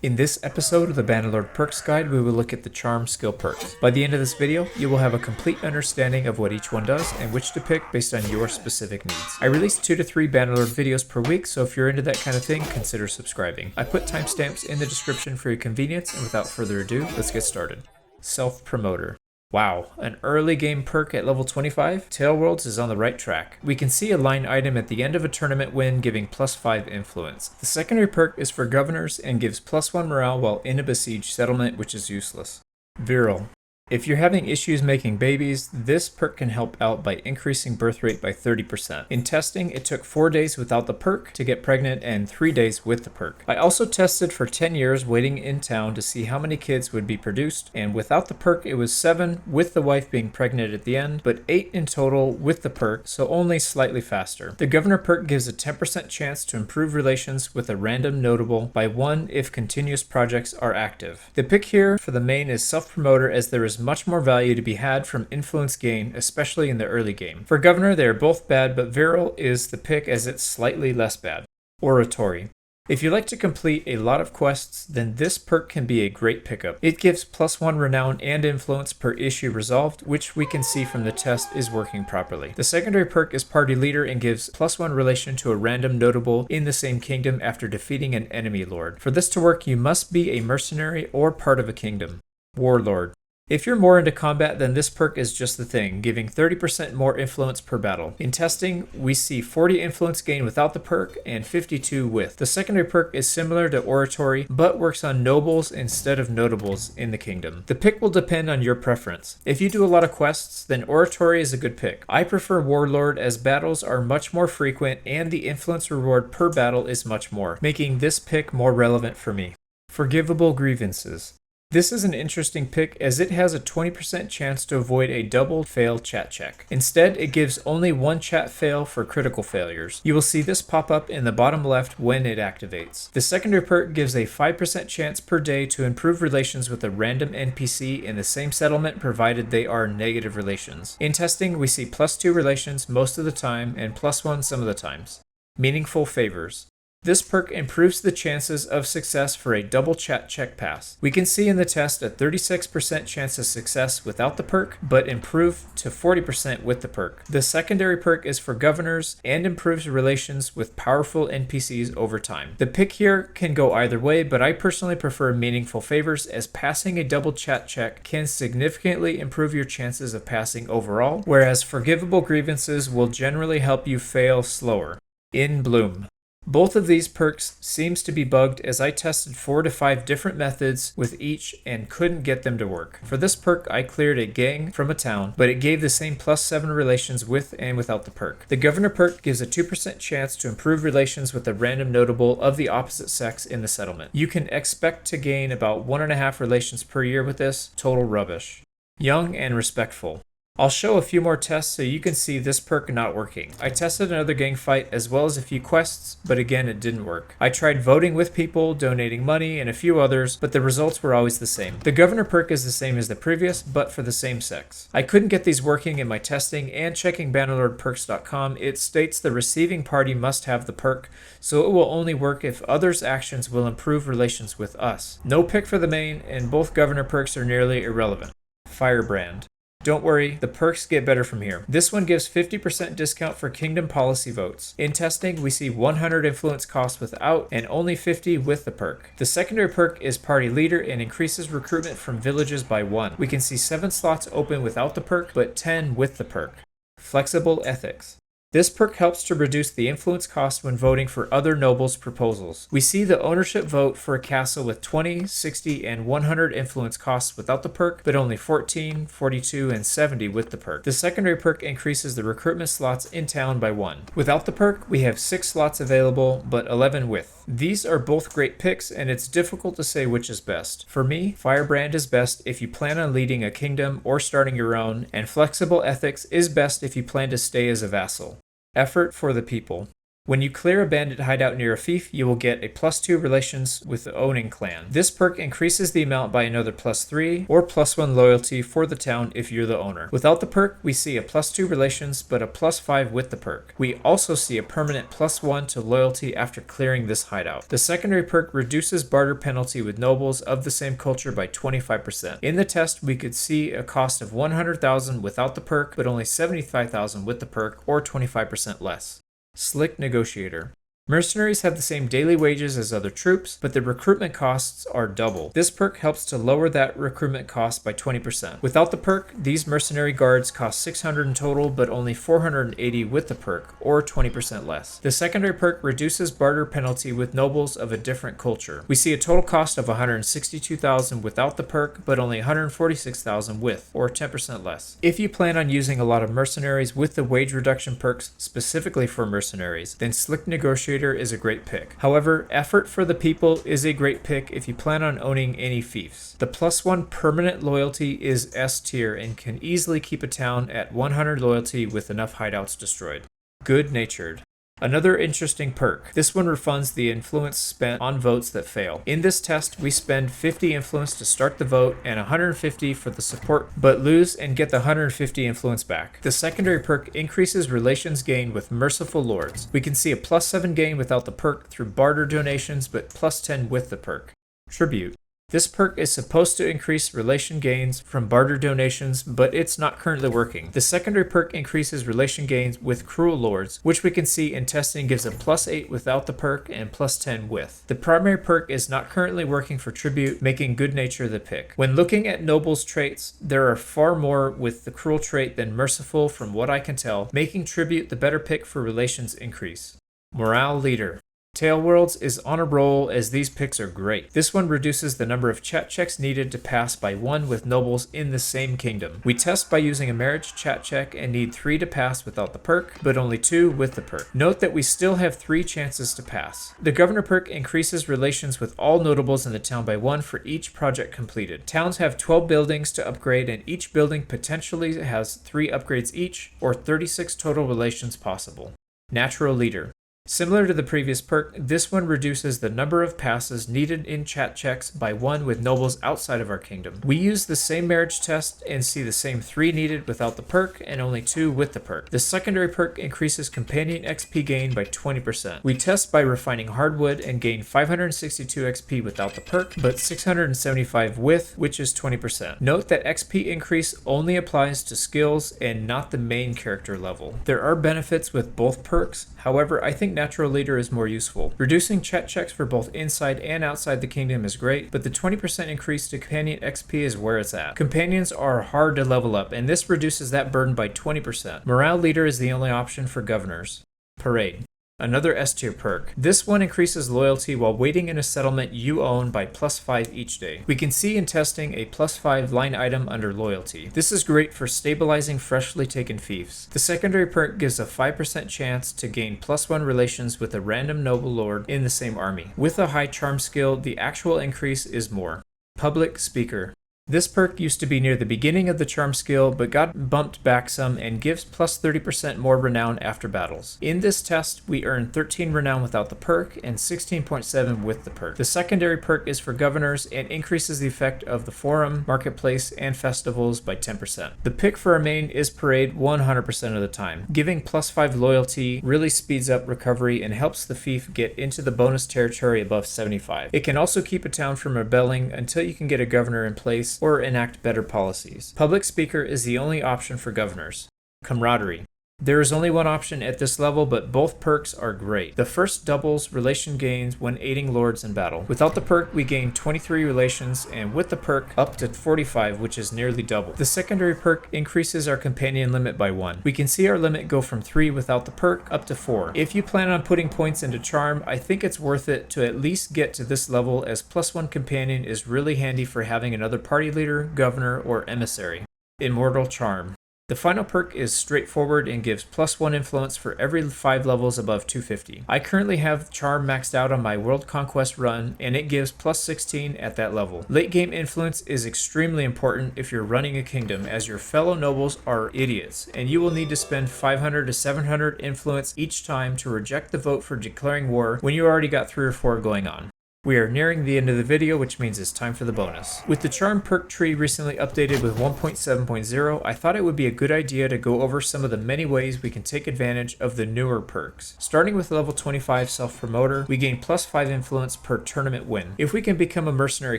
In this episode of the Bannerlord Perks Guide, we will look at the Charm skill perks. By the end of this video, you will have a complete understanding of what each one does and which to pick based on your specific needs. I release 2 to 3 Bannerlord videos per week, so if you're into that kind of thing, consider subscribing. I put timestamps in the description for your convenience, and without further ado, let's get started. Self-Promoter. Wow, an early game perk at level 25? Tailworlds is on the right track. We can see a line item at the end of a tournament win giving +5 influence. The secondary perk is for governors and gives +1 morale while in a besieged settlement, which is useless. Virile. If you're having issues making babies, this perk can help out by increasing birth rate by 30%. In testing, it took 4 days without the perk to get pregnant and 3 days with the perk. I also tested for 10 years waiting in town to see how many kids would be produced, and without the perk it was 7 with the wife being pregnant at the end, but 8 in total with the perk, so only slightly faster. The governor perk gives a 10% chance to improve relations with a random notable by 1 if continuous projects are active. The pick here for the main is self-promoter, as there is much more value to be had from influence gain, especially in the early game. For governor, they are both bad, but Virile is the pick as it's slightly less bad. Oratory. If you like to complete a lot of quests, then this perk can be a great pickup. It gives +1 renown and influence per issue resolved, which we can see from the test is working properly. The secondary perk is party leader and gives +1 relation to a random notable in the same kingdom after defeating an enemy lord. For this to work, you must be a mercenary or part of a kingdom. Warlord. If you're more into combat, then this perk is just the thing, giving 30% more influence per battle. In testing, we see 40 influence gain without the perk and 52 with. The secondary perk is similar to Oratory, but works on nobles instead of notables in the kingdom. The pick will depend on your preference. If you do a lot of quests, then Oratory is a good pick. I prefer Warlord as battles are much more frequent and the influence reward per battle is much more, making this pick more relevant for me. Forgivable Grievances. This is an interesting pick as it has a 20% chance to avoid a double fail chat check. Instead, it gives only 1 chat fail for critical failures. You will see this pop up in the bottom left when it activates. The secondary perk gives a 5% chance per day to improve relations with a random NPC in the same settlement, provided they are negative relations. In testing, we see +2 relations most of the time and +1 some of the times. Meaningful favors. This perk improves the chances of success for a double chat check pass. We can see in the test a 36% chance of success without the perk, but improved to 40% with the perk. The secondary perk is for governors and improves relations with powerful NPCs over time. The pick here can go either way, but I personally prefer meaningful favors, as passing a double chat check can significantly improve your chances of passing overall, whereas forgivable grievances will generally help you fail slower. In Bloom. Both of these perks seems to be bugged, as I tested 4 to 5 different methods with each and couldn't get them to work. For this perk, I cleared a gang from a town, but it gave the same +7 relations with and without the perk. The governor perk gives a 2% chance to improve relations with a random notable of the opposite sex in the settlement. You can expect to gain about 1.5 relations per year with this. Total rubbish. Young and respectful. I'll show a few more tests so you can see this perk not working. I tested another gang fight as well as a few quests, but again it didn't work. I tried voting with people, donating money, and a few others, but the results were always the same. The governor perk is the same as the previous, but for the same sex. I couldn't get these working in my testing, and checking bannerlordperks.com, it states the receiving party must have the perk, so it will only work if others' actions will improve relations with us. No pick for the main, and both governor perks are nearly irrelevant. Firebrand. Don't worry, the perks get better from here. This one gives 50% discount for kingdom policy votes. In testing, we see 100 influence cost without and only 50 with the perk. The secondary perk is party leader and increases recruitment from villages by 1. We can see 7 slots open without the perk, but 10 with the perk. Flexible ethics. This perk helps to reduce the influence cost when voting for other nobles' proposals. We see the ownership vote for a castle with 20, 60, and 100 influence costs without the perk, but only 14, 42, and 70 with the perk. The secondary perk increases the recruitment slots in town by 1. Without the perk, we have 6 slots available, but 11 with. These are both great picks, and it's difficult to say which is best. For me, Firebrand is best if you plan on leading a kingdom or starting your own, and Flexible Ethics is best if you plan to stay as a vassal. Effort for the people. When you clear a bandit hideout near a fief, you will get a +2 relations with the owning clan. This perk increases the amount by another +3 or +1 loyalty for the town if you're the owner. Without the perk, we see a +2 relations but a +5 with the perk. We also see a permanent +1 to loyalty after clearing this hideout. The secondary perk reduces barter penalty with nobles of the same culture by 25%. In the test, we could see a cost of 100,000 without the perk, but only 75,000 with the perk, or 25% less. Slick Negotiator. Mercenaries have the same daily wages as other troops, but the recruitment costs are double. This perk helps to lower that recruitment cost by 20%. Without the perk, these mercenary guards cost 600 in total, but only 480 with the perk, or 20% less. The secondary perk reduces barter penalty with nobles of a different culture. We see a total cost of 162,000 without the perk, but only 146,000 with, or 10% less. If you plan on using a lot of mercenaries with the wage reduction perks specifically for mercenaries, then Slick Negotiator is a great pick. However, Effort for the People is a great pick if you plan on owning any fiefs. The +1 permanent loyalty is S tier and can easily keep a town at 100 loyalty with enough hideouts destroyed. Good Natured. Another interesting perk. This one refunds the influence spent on votes that fail. In this test, we spend 50 influence to start the vote and 150 for the support, but lose and get the 150 influence back. The secondary perk increases relations gain with merciful lords. We can see a +7 gain without the perk through barter donations, but +10 with the perk. Tribute. This perk is supposed to increase relation gains from barter donations, but it's not currently working. The secondary perk increases relation gains with cruel lords, which we can see in testing gives a +8 without the perk and +10 with. The primary perk is not currently working for tribute, making Good Nature the pick. When looking at nobles traits, there are far more with the cruel trait than merciful from what I can tell, making tribute the better pick for relations increase. Morale Leader. Tailworlds is on a roll as these picks are great. This one reduces the number of chat checks needed to pass by 1 with nobles in the same kingdom. We test by using a marriage chat check and need 3 to pass without the perk, but only 2 with the perk. Note that we still have 3 chances to pass. The governor perk increases relations with all notables in the town by 1 for each project completed. Towns have 12 buildings to upgrade and each building potentially has 3 upgrades each, or 36 total relations possible. Natural Leader. Similar to the previous perk, this one reduces the number of passes needed in chat checks by 1 with nobles outside of our kingdom. We use the same marriage test and see the same 3 needed without the perk and only 2 with the perk. The secondary perk increases companion XP gain by 20%. We test by refining hardwood and gain 562 XP without the perk, but 675 with, which is 20%. Note that XP increase only applies to skills and not the main character level. There are benefits with both perks, however, I think Natural Leader is more useful. Reducing chat checks for both inside and outside the kingdom is great, but the 20% increase to companion XP is where it's at. Companions are hard to level up, and this reduces that burden by 20%. Morale Leader is the only option for governors. Parade. Another S tier perk. This one increases loyalty while waiting in a settlement you own by +5 each day. We can see in testing a +5 line item under loyalty. This is great for stabilizing freshly taken fiefs. The secondary perk gives a 5% chance to gain +1 relations with a random noble lord in the same army. With a high charm skill, the actual increase is more. Public Speaker. This perk used to be near the beginning of the charm skill, but got bumped back some and gives +30% more renown after battles. In this test, we earn 13 renown without the perk and 16.7 with the perk. The secondary perk is for governors and increases the effect of the forum, marketplace, and festivals by 10%. The pick for our main is Parade 100% of the time. Giving +5 loyalty really speeds up recovery and helps the fief get into the bonus territory above 75. It can also keep a town from rebelling until you can get a governor in place or enact better policies. Public Speaker is the only option for governors. Camaraderie. There is only one option at this level, but both perks are great. The first doubles relation gains when aiding lords in battle. Without the perk, we gain 23 relations, and with the perk, up to 45, which is nearly double. The secondary perk increases our companion limit by 1. We can see our limit go from 3 without the perk up to 4. If you plan on putting points into charm, I think it's worth it to at least get to this level, as +1 companion is really handy for having another party leader, governor, or emissary. Immortal Charm. The final perk is straightforward and gives +1 influence for every 5 levels above 250. I currently have Charm maxed out on my World Conquest run, and it gives +16 at that level. Late game influence is extremely important if you're running a kingdom, as your fellow nobles are idiots, and you will need to spend 500 to 700 influence each time to reject the vote for declaring war when you already got 3 or 4 going on. We are nearing the end of the video, which means it's time for the bonus. With the Charm perk tree recently updated with 1.7.0, I thought it would be a good idea to go over some of the many ways we can take advantage of the newer perks. Starting with level 25 Self-Promoter, we gain +5 influence per tournament win. If we can become a mercenary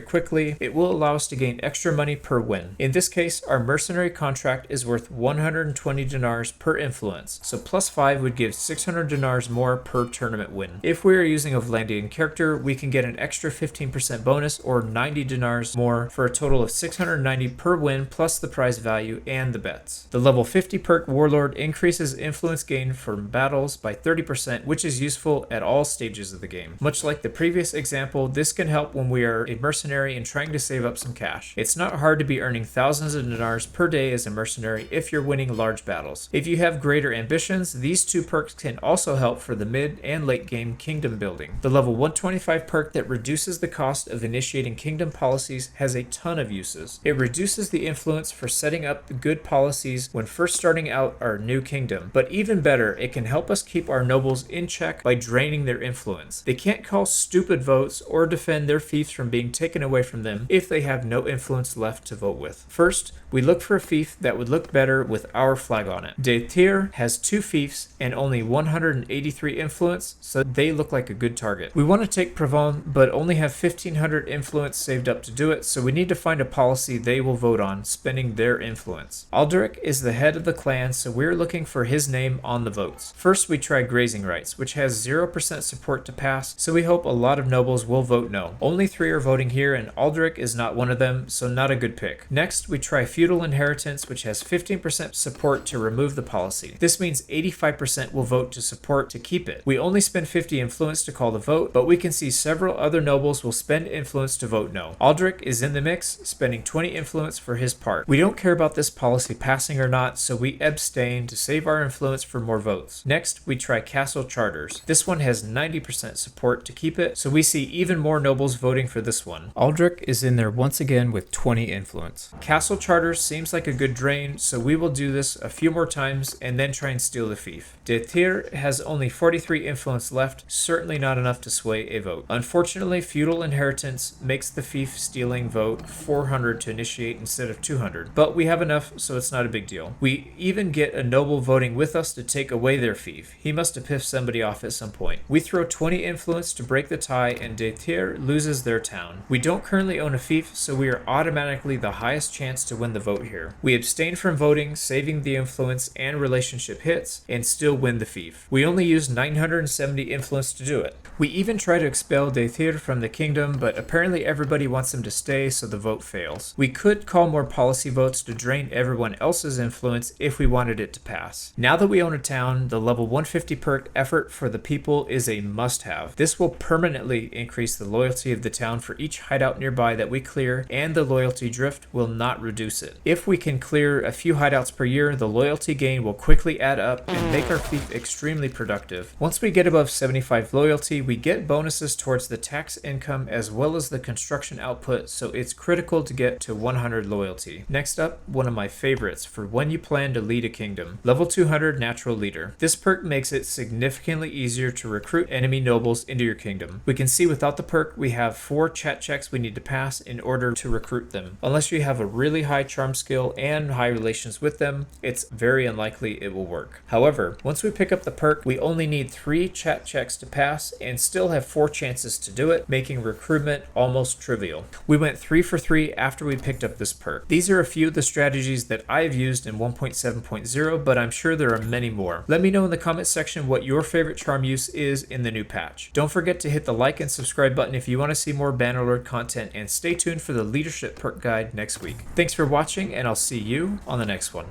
quickly, it will allow us to gain extra money per win. In this case, our mercenary contract is worth 120 dinars per influence, so +5 would give 600 dinars more per tournament win. If we are using a Vlandian character, we can get an extra 15% bonus or 90 dinars more for a total of 690 per win plus the prize value and the bets. The level 50 perk Warlord increases influence gain from battles by 30%, which is useful at all stages of the game. Much like the previous example, this can help when we are a mercenary and trying to save up some cash. It's not hard to be earning thousands of dinars per day as a mercenary if you're winning large battles. If you have greater ambitions, these 2 perks can also help for the mid and late game kingdom building. The level 125 perk that reduces the cost of initiating kingdom policies has a ton of uses. It reduces the influence for setting up good policies when first starting out our new kingdom, but even better, it can help us keep our nobles in check by draining their influence. They can't call stupid votes or defend their fiefs from being taken away from them if they have no influence left to vote with. First, we look for a fief that would look better with our flag on it. De Thier has 2 fiefs and only 183 influence, so they look like a good target. We want to take Provence, but only have 1500 influence saved up to do it, so we need to find a policy they will vote on, spending their influence. Aldrich is the head of the clan, so we're looking for his name on the votes. First, we try Grazing Rights, which has 0% support to pass, so we hope a lot of nobles will vote no. Only 3 are voting here, and Aldrich is not one of them, so not a good pick. Next, we try Feudal Inheritance, which has 15% support to remove the policy. This means 85% will vote to support to keep it. We only spend 50 influence to call the vote, but we can see several other nobles will spend influence to vote no. Aldrich is in the mix, spending 20 influence for his part. We don't care about this policy passing or not, so we abstain to save our influence for more votes. Next, we try Castle Charters. This one has 90% support to keep it, so we see even more nobles voting for this one. Aldrich is in there once again with 20 influence. Castle Charters seems like a good drain, so we will do this a few more times and then try and steal the fief. De Thier has only 43 influence left, certainly not enough to sway a vote. Unfortunately, Feudal Inheritance makes the fief stealing vote 400 to initiate instead of 200, but we have enough, so it's not a big deal. We even get a noble voting with us to take away their fief. He must have pissed somebody off at some point. We throw 20 influence to break the tie, and De Thier loses their town. We don't currently own a fief, so we are automatically the highest chance to win the vote here. We abstain from voting, saving the influence and relationship hits, and still win the fief. We only use 970 influence to do it. We even try to expel De Thier from the kingdom, but apparently everybody wants him to stay, so the vote fails. We could call more policy votes to drain everyone else's influence if we wanted it to pass. Now that we own a town, the level 150 perk Effort for the People is a must-have. This will permanently increase the loyalty of the town for each hideout nearby that we clear, and the loyalty drift will not reduce it. If we can clear a few hideouts per year, the loyalty gain will quickly add up and make our fief extremely productive. Once we get above 75 loyalty, we get bonuses towards the tax income as well as the construction output, so it's critical to get to 100 loyalty. Next up, one of my favorites for when you plan to lead a kingdom. Level 200 Natural Leader. This perk makes it significantly easier to recruit enemy nobles into your kingdom. We can see without the perk, we have 4 chat checks we need to pass in order to recruit them. Unless you have a really high charm skill and high relations with them, it's very unlikely it will work. However, once we pick up the perk, we only need 3 chat checks to pass and still have 4 chances to do it, making recruitment almost trivial. We went 3 for 3 after we picked up this perk. These are a few of the strategies that I've used in 1.7.0, but I'm sure there are many more. Let me know in the comment section what your favorite charm use is in the new patch. Don't forget to hit the like and subscribe button if you want to see more Bannerlord content, and stay tuned for the leadership perk guide next week. Thanks for watching, and I'll see you on the next one.